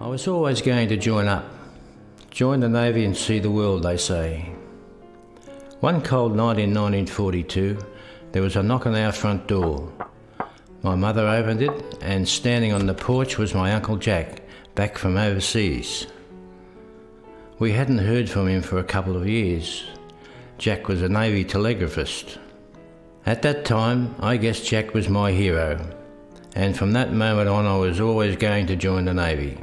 I was always going to join up. Join the Navy and see the world, they say. One cold night in 1942, there was a knock on our front door. My mother opened it, and standing on the porch was my Uncle Jack, back from overseas. We hadn't heard from him for a couple of years. Jack was a Navy telegraphist. At that time, I guess Jack was my hero, and from that moment on I was always going to join the Navy.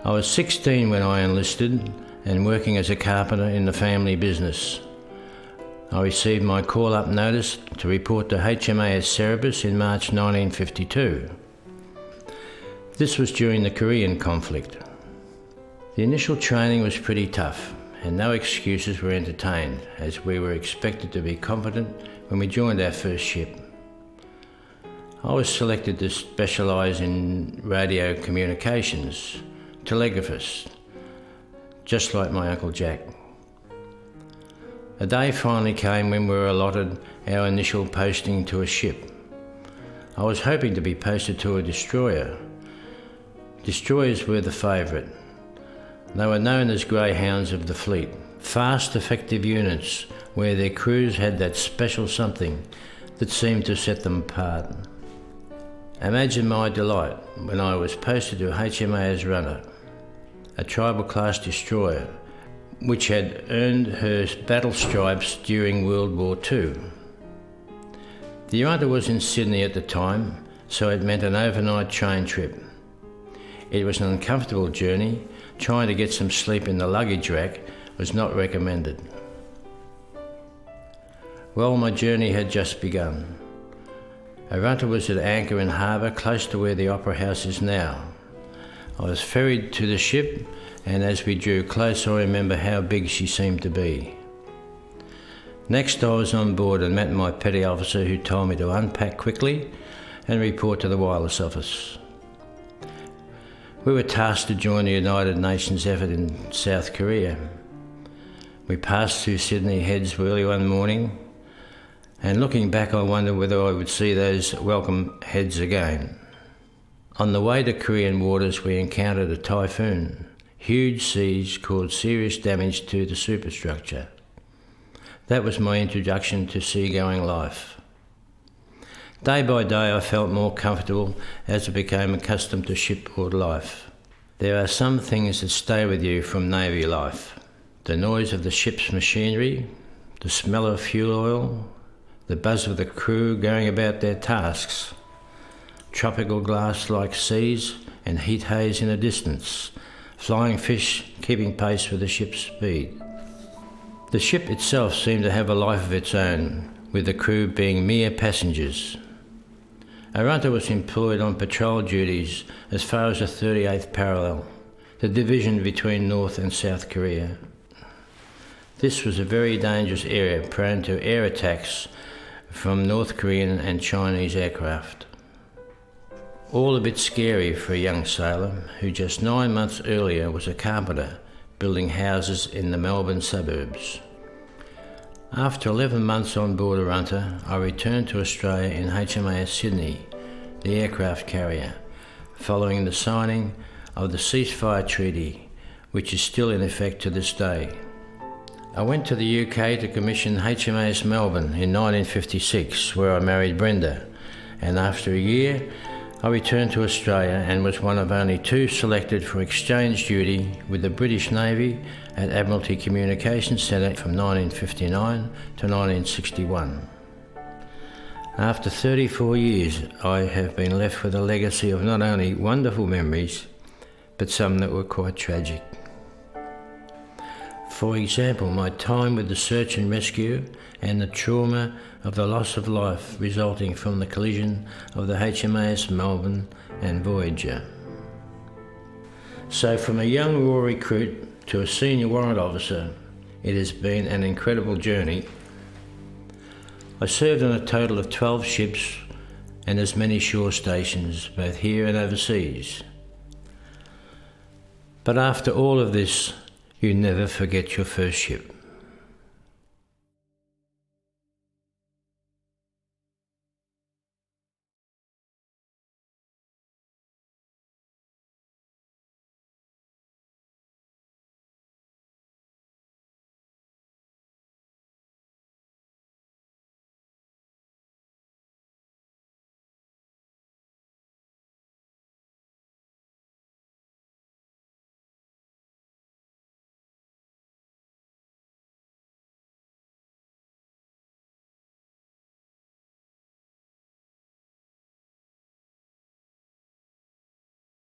I was 16 when I enlisted and working as a carpenter in the family business. I received my call-up notice to report to HMAS Cerebus in March 1952. This was during the Korean conflict. The initial training was pretty tough and no excuses were entertained, as we were expected to be competent when we joined our first ship. I was selected to specialise in radio communications, telegraphist, just like my Uncle Jack. A day finally came when we were allotted our initial posting to a ship. I was hoping to be posted to a destroyer. Destroyers were the favourite. They were known as greyhounds of the fleet, fast, effective units where their crews had that special something that seemed to set them apart. Imagine my delight when I was posted to HMAS Runner, a tribal class destroyer which had earned her battle stripes during World War II. The Runner was in Sydney at the time, so it meant an overnight train trip. It was an uncomfortable journey. Trying to get some sleep in the luggage rack was not recommended. Well, my journey had just begun. Arunta was at anchor in harbour close to where the Opera House is now. I was ferried to the ship, and as we drew close I remember how big she seemed to be. Next I was on board and met my petty officer, who told me to unpack quickly and report to the wireless office. We were tasked to join the United Nations effort in South Korea. We passed through Sydney Heads early one morning, and looking back I wondered whether I would see those welcome heads again. On the way to Korean waters we encountered a typhoon. Huge seas caused serious damage to the superstructure. That was my introduction to seagoing life. Day by day I felt more comfortable as I became accustomed to shipboard life. There are some things that stay with you from Navy life. The noise of the ship's machinery, the smell of fuel oil, the buzz of the crew going about their tasks, tropical glass-like seas and heat haze in the distance, flying fish keeping pace with the ship's speed. The ship itself seemed to have a life of its own, with the crew being mere passengers. Arunta was employed on patrol duties as far as the 38th parallel, the division between North and South Korea. This was a very dangerous area, prone to air attacks from North Korean and Chinese aircraft. All a bit scary for a young sailor who just 9 months earlier was a carpenter building houses in the Melbourne suburbs. After 11 months on board Arunta, I returned to Australia in HMAS Sydney, the aircraft carrier, following the signing of the ceasefire treaty, which is still in effect to this day. I went to the UK to commission HMAS Melbourne in 1956, where I married Brenda, and after a year I returned to Australia and was one of only 2 selected for exchange duty with the British Navy at Admiralty Communications Centre from 1959 to 1961. After 34 years, I have been left with a legacy of not only wonderful memories, but some that were quite tragic. For example, my time with the search and rescue and the trauma of the loss of life resulting from the collision of the HMAS Melbourne and Voyager. So from a young raw recruit to a senior warrant officer, it has been an incredible journey. I served on a total of 12 ships and as many shore stations, both here and overseas. But after all of this, you never forget your first ship.